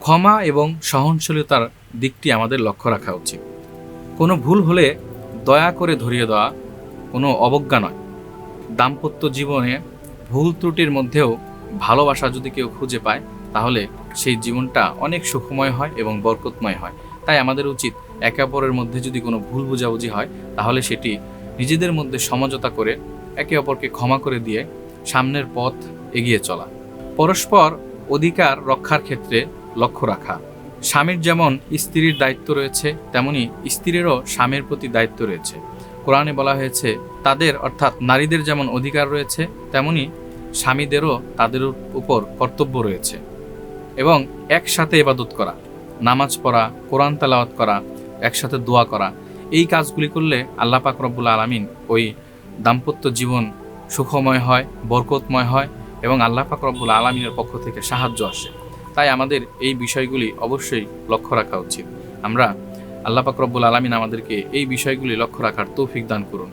ক্ষমা এবং সহনশীলতার দিকটি আমাদের লক্ষ্য রাখা উচিত। কোনো ভুল হলে দয়া করে ধরিয়ে দেওয়া কোনো অবজ্ঞা নয়। দাম্পত্য জীবনে ভুল ত্রুটির মধ্যেও ভালোবাসা যদি কেউ খুঁজে পায়, তাহলে সেই জীবনটা অনেক সুখময় হয় এবং বরকতময় হয়। তাই আমাদের উচিত একে অপরের মধ্যে যদি কোনো ভুল বোঝাবুঝি হয়, তাহলে সেটি নিজেদের মধ্যে সমঝোতা করে একে অপরকে ক্ষমা করে দিয়ে সামনের পথ এগিয়ে চলা। পরস্পর অধিকার রক্ষার ক্ষেত্রে লক্ষ্য রাখা। স্বামীর যেমন স্ত্রীর দায়িত্ব রয়েছে, তেমনি স্ত্রীরও স্বামীর প্রতি দায়িত্ব রয়েছে। কোরআনে বলা হয়েছে, তাদের অর্থাৎ নারীদের যেমন অধিকার রয়েছে, তেমনি স্বামীদেরও তাদের উপর কর্তব্য রয়েছে। এবং একসাথে ইবাদত করা, নামাজ পড়া, কোরআন তেলাওয়াত করা, একসাথে দোয়া করা, এই কাজগুলি করলে আল্লাহ পাক রব্বুল আলামিন ওই দাম্পত্য জীবন সুখময় হয়, বরকতময় হয় এবং আল্লাহ পাক রব্বুল আলামিনের পক্ষ থেকে সাহায্য আসে। তাই আমাদের এই বিষয়গুলি অবশ্যই লক্ষ্য রাখা উচিত। আল্লাহ পাক রব্বুল আলামিন আমাদেরকে এই বিষয়গুলি লক্ষ্য রাখার তৌফিক দান করুন।